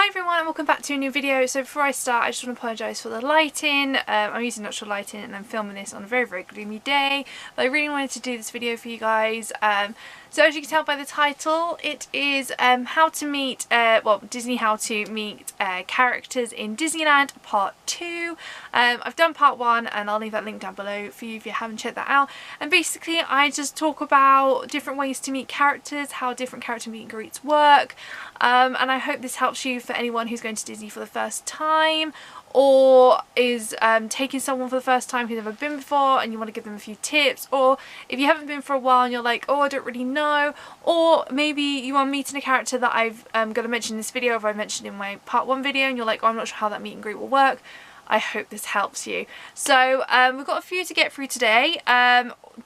Hi everyone and welcome back to a new video. So before I start, I just want to apologise for the lighting. I'm using natural lighting and I'm filming this on a very gloomy day, but I really wanted to do this video for you guys. So as you can tell by the title, it is how to meet, Disney how to meet characters in Disneyland Part 2. I've done Part 1 and I'll leave that link down below for you if you haven't checked that out. And basically I just talk about different ways to meet characters, how different character meet and greets work. And I hope this helps you for anyone who's going to Disney for the first time, or is taking someone for the first time who's never been before and you want to give them a few tips, or if you haven't been for a while and you're like, oh, I don't really know, or maybe you are meeting a character that I've going to mention in this video, or I've mentioned in my Part 1 video, and you're like, oh, I'm not sure how that meet and greet will work. I hope this helps you. So we've got a few to get through today.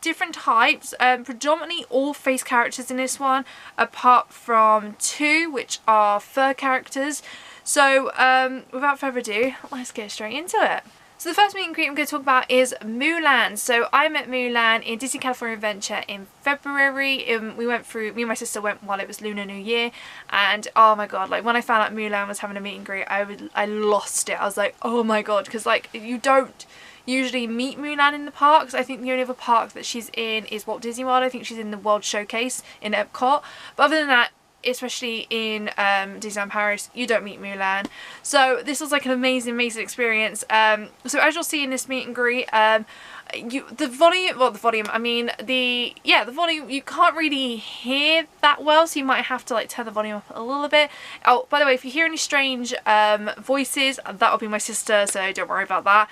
Different types, predominantly all face characters in this one, apart from 2 which are fur characters. So without further ado, let's get straight into it. So the first meet and greet I'm going to talk about is Mulan. So I met Mulan in Disney California Adventure in February. Me and my sister went while it was Lunar New Year, and oh my god, like when I found out Mulan was having a meet and greet, I lost it. I was like, oh my god, because like you don't usually meet Mulan in the parks. I think the only other park that she's in is Walt Disney World. I think she's in the World Showcase in Epcot, but other than that, especially in Disneyland Paris, you don't meet Mulan. So this was like an amazing experience. So as you'll see in this meet and greet, the volume, you can't really hear that well, so you might have to like turn the volume up a little bit. Oh, by the way, if you hear any strange voices, that'll be my sister, so don't worry about that.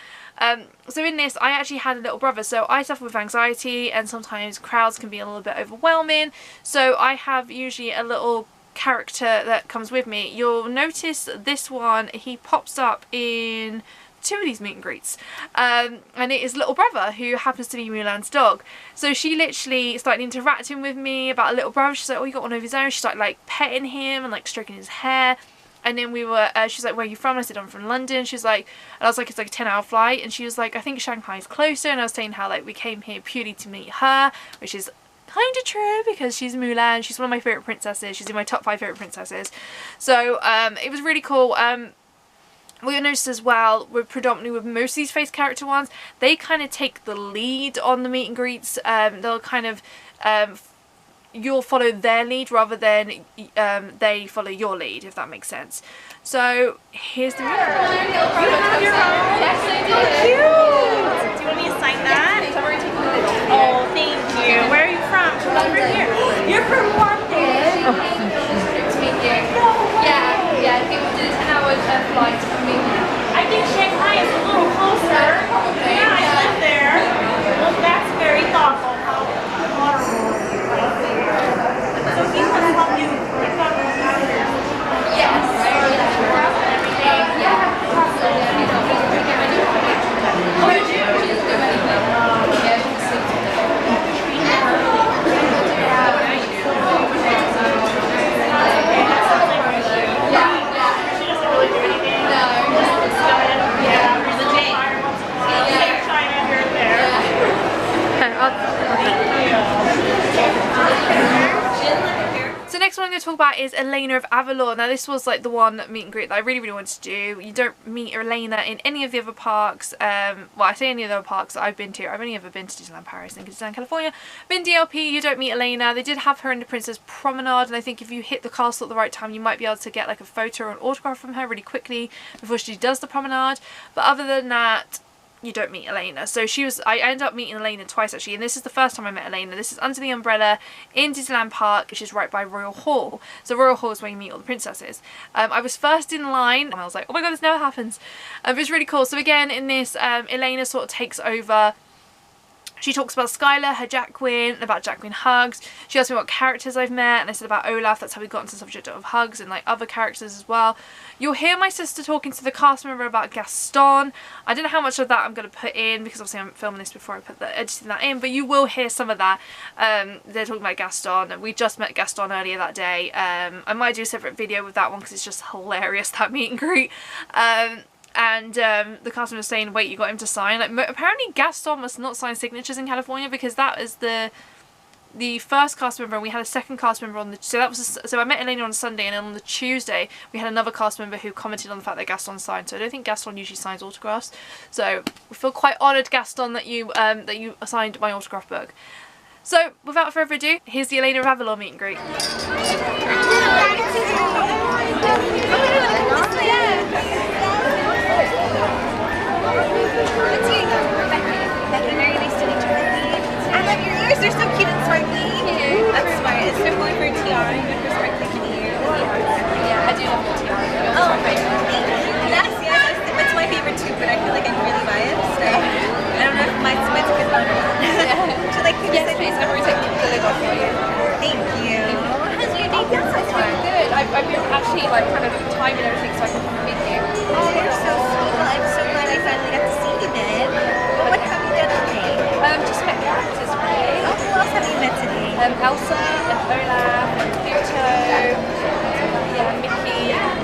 So in this, I actually had a little brother, so I suffer with anxiety and sometimes crowds can be a little bit overwhelming, so I have usually a little character that comes with me. You'll notice this one, he pops up in 2 of these meet and greets, and it is little brother, who happens to be Mulan's dog. So she literally started interacting with me about a little brother. She's like, oh, you got one of his own. She started like petting him and like stroking his hair. And then we were, she's like, where are you from? I said, I'm from London. She's like, and I was like, it's like a 10-hour flight. And she was like, I think Shanghai's closer. And I was saying how like we came here purely to meet her, which is kind of true because she's Mulan. She's one of my favourite princesses. She's in my top 5 favourite princesses. So it was really cool. What you'll notice as well, predominantly with most of these face character ones, they kind of take the lead on the meet and greets. They'll kind of you'll follow their lead rather than they follow your lead, if that makes sense. So here's the meet and greet. You have your own? Yes, I do. Oh, cute! Do you want me to sign that? Oh, thank you. Where are you from? Over here. You're from London. To meet you. Yeah, people did a 10-hour flight to meet you. I think Shanghai is a little closer. Yeah, I live there. Well, that's very thoughtful. How honorable. So he must help you pick up Yes. So next one I'm going to talk about is Elena of Avalor. Now this was like the one meet and greet that I really wanted to do. You don't meet Elena in any of the other parks. Well, I say any of the other parks that I've been to. I've only ever been to Disneyland Paris and Disneyland California. Been DLP, you don't meet Elena. They did have her in the Princess Promenade, and I think if you hit the castle at the right time, you might be able to get like a photo or an autograph from her really quickly before she does the promenade. But other than that, you don't meet Elena. So I ended up meeting Elena twice actually, and this is the first time I met Elena. This is under the umbrella in Disneyland Park, which is right by Royal Hall. So Royal Hall is where you meet all the princesses. I was first in line and I was like, oh my god, this never happens. It was really cool. So again, in this, Elena sort of takes over. She talks about Skylar, her Jacqueline, about Jacqueline hugs. She asked me what characters I've met, and I said about Olaf. That's how we got into the subject of hugs and like other characters as well. You'll hear my sister talking to the cast member about Gaston. I don't know how much of that I'm going to put in because obviously I'm filming this before I put the editing that in, but you will hear some of that. They're talking about Gaston. We just met Gaston earlier that day. I might do a separate video with that one because it's just hilarious, that meet and greet. And the customer was saying, wait, you got him to sign? Like, apparently Gaston must not sign signatures in California because that is the the first cast member, and we had a second cast member on the, so that was, so I met Elena on Sunday, and then on the Tuesday we had another cast member who commented on the fact that Gaston signed. So I don't think Gaston usually signs autographs, so we feel quite honoured, Gaston, that you signed my autograph book. So without further ado, here's the Elena of Avalor meet and greet. Your ears are so cute and sparkly. That's smart. It's so going for a tiara. You went for sparkly ears. Yeah, I do love the tiara. Oh, thank you. That's my favorite too, but I feel like I'm really biased. I don't know if mine's a good one or not. Would you like to yes, please. I'm going to take the lid off for you. Thank you. How's your day going so far? Good. I've been actually like kind of timing everything so I can come and meet you. Oh, you're so sweet. Well, I'm so glad I finally got to see you then. Well, what have you done today? Just met characters really. Oh, who else have you met today? Elsa and Olaf and Pluto, yeah, Mickey and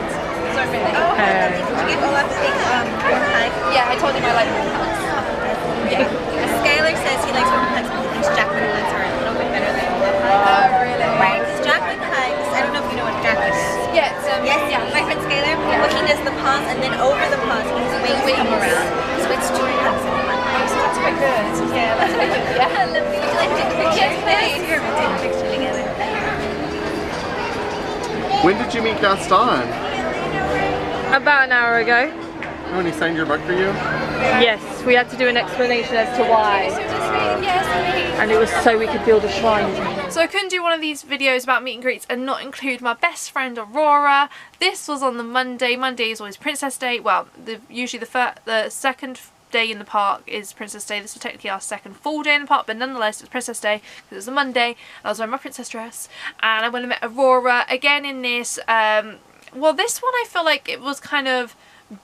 so many. Oh, lovely. Did you give Olaf a big warm hug? Yeah, I told him I like warm hugs. Yeah. Skylar says he likes warm hugs, but he thinks Jacqueline hugs are a little bit better than Olaf hugs. Oh, really? Right, because Jacqueline hugs, I don't know if you know what Jacqueline is. Yeah, it's, yes, yeah. My friend Skylar, well, he does the paws, and then over the paws, his wings come around. So it's two hugs in one. Oh, so that's quite good. Yeah, that's quite good. Yeah, lovely. Would you like to take a picture? Yes, please. Here, we'll take a picture together. When did you meet Gaston? About an hour ago. When he signed your book for you? Yes, we had to do an explanation as to why. And it was so we could build a shrine. So I couldn't do one of these videos about meet and greets and not include my best friend Aurora. This was on the Monday. Monday is always Princess Day. Well, usually the second day in the park is Princess Day. This was technically our second full day in the park, but nonetheless it was Princess Day because it was a Monday. And I was wearing my princess dress, and I went and met Aurora again in this. Well, this one I feel like it was kind of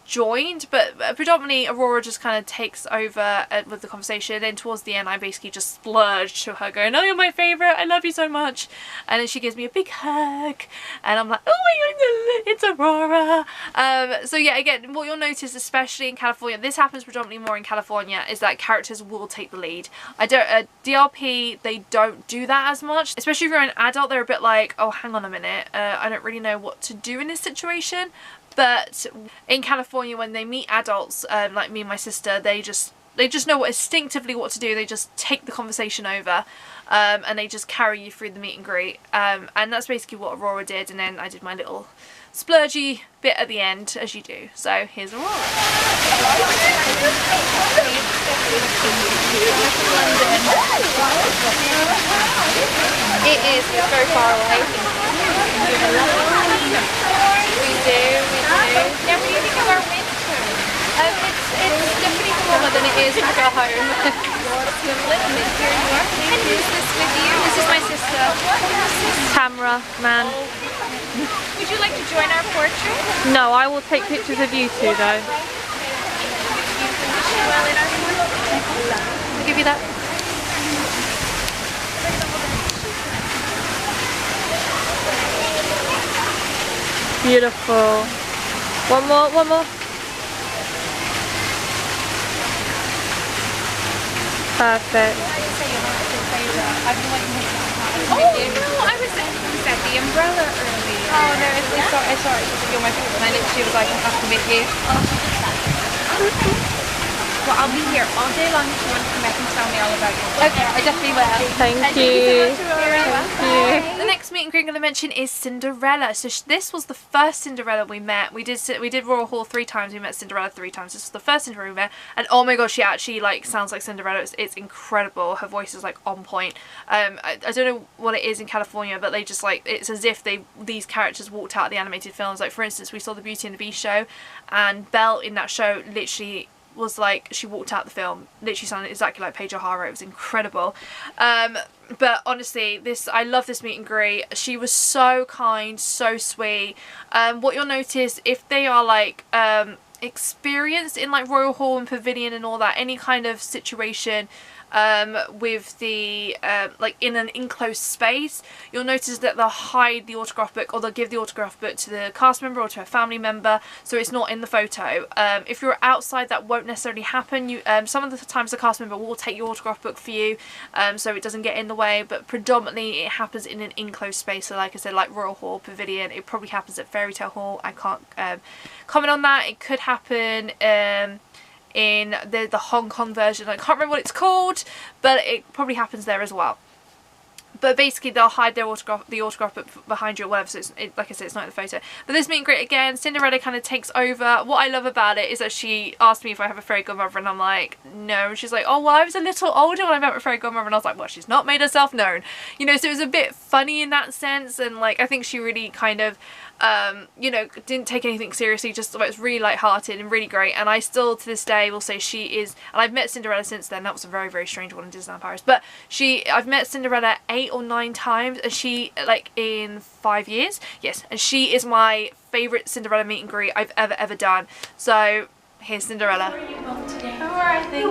joined, but predominantly Aurora just kind of takes over with the conversation. Then towards the end I basically just splurged to her going, oh, you're my favourite, I love you so much, and then she gives me a big hug and I'm like, oh my god, it's Aurora. So yeah, again, what you'll notice, especially in California, this happens predominantly more in California, is that characters will take the lead. DRP, they don't do that as much, especially if you're an adult. They're a bit like, oh, hang on a minute, I don't really know what to do in this situation. But in California, when they meet adults like me and my sister, they just know instinctively what to do. They just take the conversation over, and they just carry you through the meet and greet. And that's basically what Aurora did. And then I did my little splurgy bit at the end, as you do. So here's Aurora. It is. It's very far away. We do. Yeah, what do you think of our winter? It's definitely warmer than it is when I go home. And who's this with you? This is my sister. Camera man. Would you like to join our portrait? No, I will take pictures of you two though. I'll give you that. Beautiful. One more, one more. Perfect. Oh no, I was at the umbrella earlier. Oh no, sorry, you're my favourite, and I literally was like, I have to meet you. Well, I'll be here all day long if you want to come back and tell me all about it. Okay, I definitely will. Thank you. The next meet and greet I'm going to mention is Cinderella. So this was the first Cinderella we met. We did Royal Hall 3 times. We met Cinderella 3 times. This was the first Cinderella we met, and oh my gosh, she actually like sounds like Cinderella. It's incredible. Her voice is like on point. I don't know what it is in California, but they just like, it's as if these characters walked out of the animated films. Like for instance, we saw the Beauty and the Beast show, and Belle in that show literally was like, she walked out the film, literally sounded exactly like Paige O'Hara. It was incredible. But honestly, I love this meet and greet. She was so kind, so sweet. What you'll notice, if they are like experienced in like Royal Hall and Pavilion and all that, any kind of situation with the like in an enclosed space, you'll notice that they'll hide the autograph book, or they'll give the autograph book to the cast member or to a family member, so it's not in the photo. If you're outside, that won't necessarily happen. You some of the times the cast member will take your autograph book for you, so it doesn't get in the way, but predominantly it happens in an enclosed space. So like I said, like Royal Hall, Pavilion, it probably happens at Fairy Tale Hall. I can't comment on that. It could happen in the Hong Kong version. I can't remember what it's called, but it probably happens there as well. But basically they'll hide their the autograph book behind you or whatever, so like I said, it's not in the photo. But this meet and greet, again, Cinderella kind of takes over. What I love about it is that she asked me if I have a fairy godmother, and I'm like, no. And she's like, oh, well, I was a little older when I met my fairy godmother. And I was like, well, she's not made herself known. You know, so it was a bit funny in that sense. And like, I think she really kind of, you know, didn't take anything seriously, just it was really light-hearted and really great. And I still to this day will say she is, and I've met Cinderella since then. That was a very, very strange one in Disneyland Paris, but I've met Cinderella 8 or 9 times, and she, like, in 5 years, yes, and she is my favourite Cinderella meet and greet I've ever done. So here's Cinderella. How are you both today? Alright, thank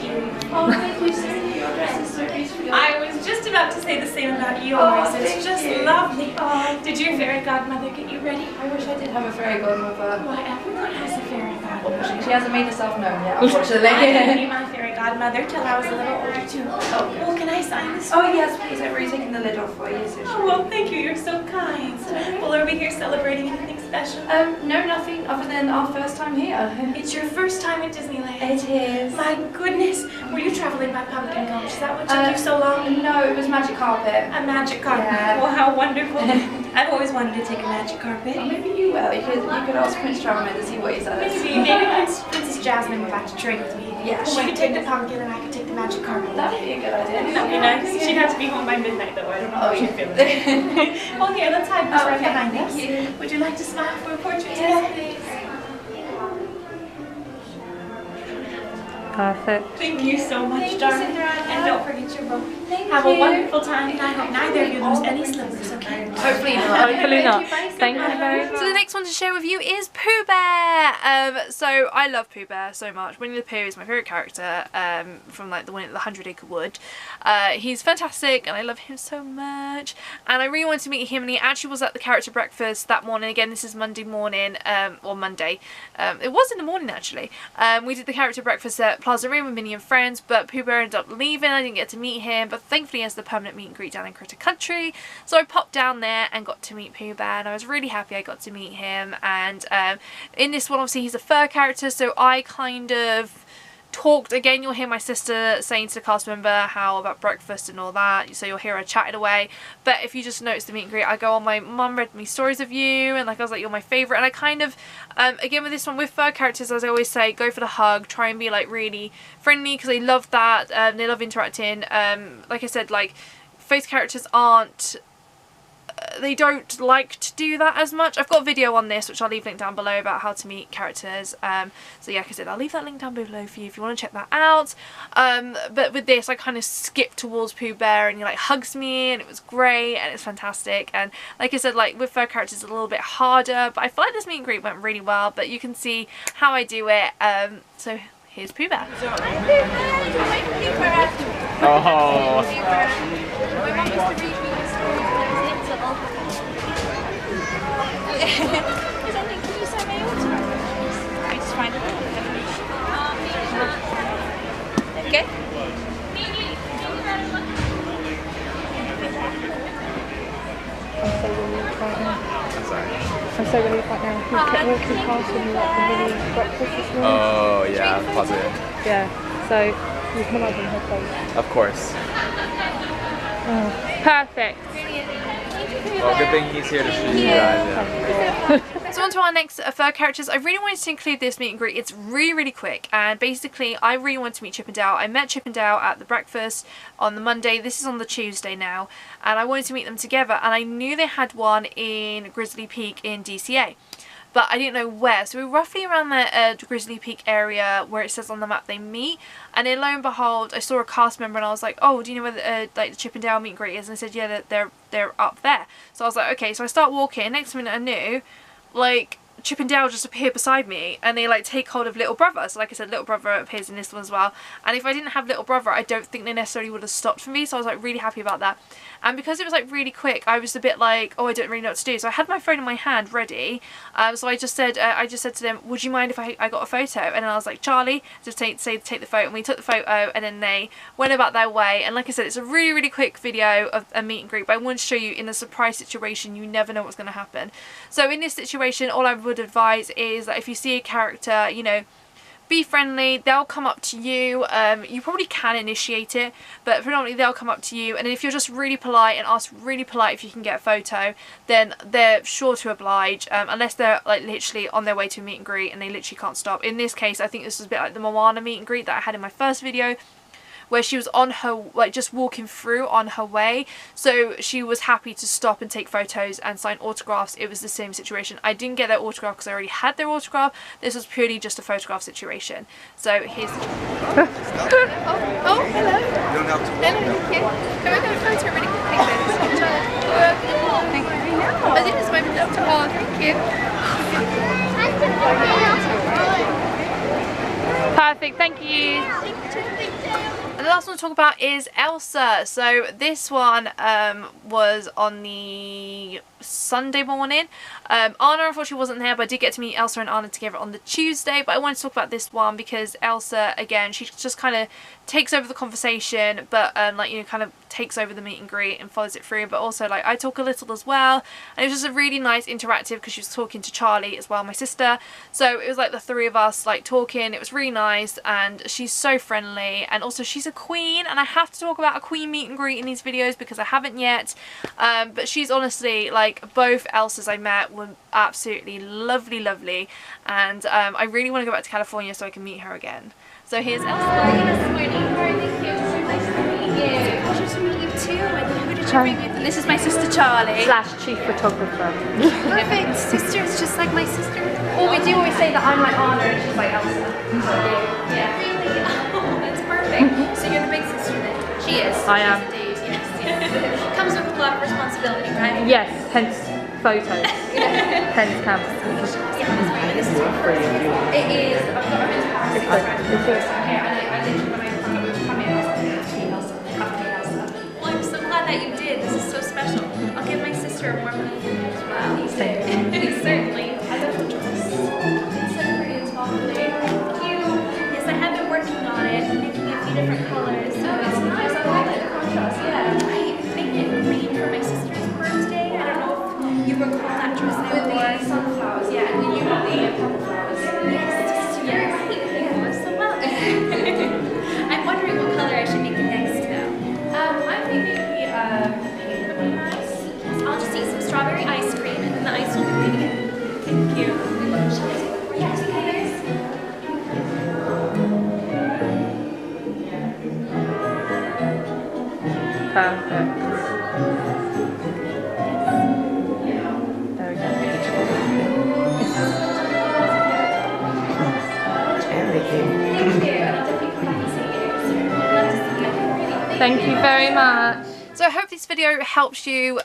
you. Oh, thank you, sir. Your dress is so beautiful. I was just about to say the same about yours. It's just lovely. Did your fairy godmother get you ready? I wish I did have a fairy godmother. Why, everyone has a fairy godmother. She hasn't made herself known yet, unfortunately. I didn't be my fairy godmother till I was a little older too. Oh, can I sign this? Oh yes, please. I've already taken the lid off for you. So Oh, well, thank you. You're so kind. Well, are we here celebrating anything special? no, nothing other than our first time here. It's your first time at Disneyland. It is. My goodness. Were you traveling by pumpkin coach? Is that what took you so long? No, it was magic carpet. A magic carpet. Yeah. Well, how wonderful. I've always wanted to take a magic carpet. Oh, maybe you will. You could ask Prince Charming to see what he says. Maybe Princess Jasmine would like to trade with me. Yeah, she could take the pumpkin and I could take the magic carpet. That would be a good idea. That'd be nice. She'd have to be home by midnight though. I don't know how she'd feel. Well, here, let's hide this right behind us. Thank you. Would you like to smile for a portrait together? Yes, Perfect. Thank you so much, Thank you, darling. Cinderella. And don't forget your book. Thank Have you. a wonderful time, and I hope neither of you lose any slippers, okay? Hopefully not. Hopefully not. Thank you very much. So the next one to share with you is Pooh Bear. So I love Pooh Bear so much. Winnie the Pooh is my favourite character from like the one at the 100 Acre Wood. He's fantastic and I love him so much. And I really wanted to meet him, and he actually was at the character breakfast that morning. Again, this is Monday morning, or Monday. It was in the morning actually. We did the character breakfast at Plaza Inn with Minnie and friends, but Pooh Bear ended up leaving. I didn't get to meet him, but thankfully he has the permanent meet and greet down in Critter Country. So I popped down there and got to meet Pooh Bear, and I was really happy I got to meet him. And in this one, obviously he's a fur character, so I kind of talked, again, you'll hear my sister saying to the cast member how about breakfast and all that, so you'll hear her chatting away. But if you just notice the meet and greet, I go on, my mum read me stories of you, and like I was like, you're my favourite. And I kind of again with this one, with fur characters, as I always say, go for the hug, try and be like really friendly, because they love that. They love interacting. Like I said, like face characters aren't, they don't like to do that as much. I've got a video on this which I'll leave linked down below about how to meet characters, so yeah, like I said, I'll leave that link down below for you if you want to check that out. But with this, I kind of skipped towards Pooh Bear, and he like hugs me, and it was great and it's fantastic. And like I said, like with fur characters it's a little bit harder, but I feel like this meet and greet went really well. But you can see how I do it. So here's Pooh Bear. Oh. Okay. I'm sorry. I'm so relieved right now. We're walking past when we were at the mini breakfast this morning. Oh, yeah, positive. Yeah, so you can imagine her face. Of course. Perfect. Well, good thing he's here to shoot you guys. Yeah. So on to our next fur characters. I really wanted to include this meet and greet. It's really quick, and basically I really wanted to meet Chippendale. I met Chippendale at the breakfast on the Monday. This is on the Tuesday now, and I wanted to meet them together, and I knew they had one in Grizzly Peak in DCA, but I didn't know where. So we were roughly around the Grizzly Peak area where it says on the map they meet, and then lo and behold I saw a cast member and I was like, oh, do you know where like the Chippendale meet and greet is? And they said, yeah, they're up there. So I was like, okay. So I start walking, next minute I knew, like Chippendale just appear beside me, and they like take hold of little brother. So like I said, little brother appears in this one as well, and if I didn't have little brother, I don't think they necessarily would have stopped for me, so I was like really happy about that. And because it was like really quick, I was a bit like, oh, I don't really know what to do. So I had my phone in my hand ready, so I just said to them, would you mind if I got a photo? And then I was like, Charlie, just take the photo, and we took the photo, and then they went about their way. And like I said, it's a really quick video of a meet and greet, but I want to show you in a surprise situation, you never know what's going to happen. So in this situation, all I would advise is that if you see a character, you know, be friendly. They'll come up to you. You probably can initiate it, but predominantly they'll come up to you, and if you're just really polite and ask really polite if you can get a photo, then they're sure to oblige, unless they're like literally on their way to a meet and greet and they literally can't stop. In this case, I think this was a bit like the Moana meet and greet that I had in my first video, where she was on her, like just walking through on her way, so she was happy to stop and take photos and sign autographs. It was the same situation. I didn't get their autograph because I already had their autograph. This was purely just a photograph situation. So here's oh, hello. You don't have to walk. Hello, thank you. Can I get a photo really quickly, please? Thank you. I think it's my doctor. Oh, thank you. Perfect, thank you. And the last one to talk about is Elsa. So this one was on the Sunday morning. Anna unfortunately wasn't there, but I did get to meet Elsa and Anna together on the Tuesday. But I wanted to talk about this one because Elsa, again, she just kind of takes over the conversation, but like, you know, kind of takes over the meet and greet and follows it through. But also, like, I talk a little as well, and it was just a really nice interactive because she was talking to Charlie as well, my sister. So it was like the three of us like talking. It was really nice, and she's so friendly, and also she's a queen, and I have to talk about a queen meet and greet in these videos because I haven't yet. But she's honestly, like, both Elsas I met were absolutely lovely, and I really want to go back to California so I can meet her again. So here's Elsa. Thank you. Nice to meet you. It's a pleasure to meet you too. And who did you bring with? And this is my sister Charlie. / chief photographer. Perfect. Sisters, just like my sister. Well, we do always say that I'm like Anna and she's like Elsa. Yeah. Really? Oh, that's perfect. So you're the big sister then? She is. I am. Indeed, yes. Comes with a lot of responsibility, right? Yes, hence photos. Hence cameras. Yeah, that's right. This is your first. It is. I've got a I literally, when I found out we were coming, I was like, Elsa. Well, I'm so glad that you did. This is so special. I'll give my sister a warm hug as well. Certainly. I love the dress. It's so pretty as well today. Thank you. Yes, I have been working on it, making a few different colors. So it's nice. I like the contrast. Yeah. I made it green for my sister's birthday. I don't know if you recall that dress I wore. With the sunflowers, yeah. And you have the purple flowers. Yes, you're right. I'm wondering what color I should make it next though. I'm thinking pink would be nice. Yes, I'll just eat some strawberry ice cream and then the ice will be green again. Thank you. Shall I take the yes, Perfect. There we go. Thank you very much. So I hope this video helps you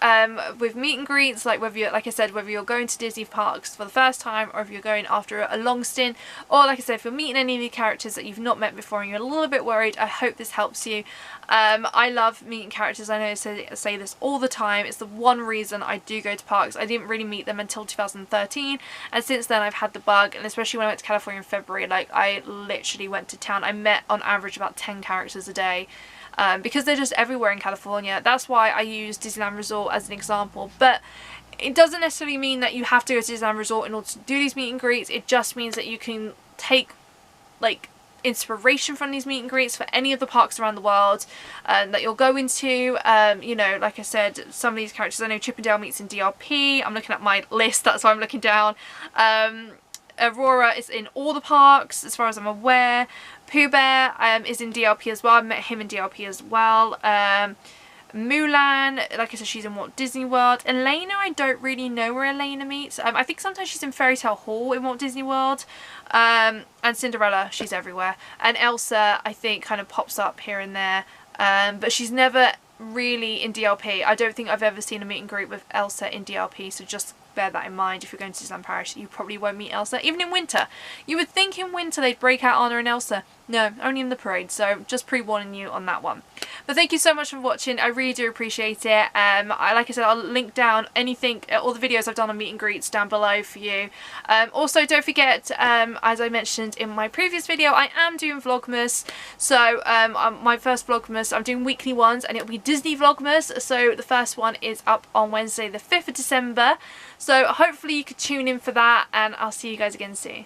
with meet and greets, like whether you're, like I said, whether you're going to Disney parks for the first time or if you're going after a long stint, or like I said, if you're meeting any of the characters that you've not met before and you're a little bit worried. I hope this helps you. I love meeting characters. I know I say this all the time. It's the one reason I do go to parks. I didn't really meet them until 2013, and since then I've had the bug, and especially when I went to California in February, like I literally went to town. I met on average about 10 characters a day. Because they're just everywhere in California. That's why I use Disneyland Resort as an example. But it doesn't necessarily mean that you have to go to Disneyland Resort in order to do these meet and greets. It just means that you can take like inspiration from these meet and greets for any of the parks around the world that you'll go into. You know, like I said, some of these characters, I know Chippendale meets in DRP. I'm looking at my list, that's why I'm looking down. Aurora is in all the parks as far as I'm aware. Pooh Bear is in DRP as well. I met him in DRP as well. Mulan, like I said, she's in Walt Disney World. Elena, I don't really know where Elena meets. I think sometimes she's in Fairy Tale Hall in Walt Disney World. And Cinderella, she's everywhere. And Elsa, I think, kind of pops up here and there. But she's never really in DRP. I don't think I've ever seen a meet and greet with Elsa in DRP, so just bear that in mind. If you're going to Disneyland Paris, you probably won't meet Elsa, even in winter. You would think in winter they'd break out Anna and Elsa. No, only in the parade, so just pre-warning you on that one. But thank you so much for watching. I really do appreciate it. Like I said, I'll link down anything, all the videos I've done on meet and greets down below for you. Also, don't forget, as I mentioned in my previous video, I am doing Vlogmas. So my first Vlogmas, I'm doing weekly ones, and it'll be Disney Vlogmas. So the first one is up on Wednesday the 5th of December. So hopefully you could tune in for that, and I'll see you guys again soon.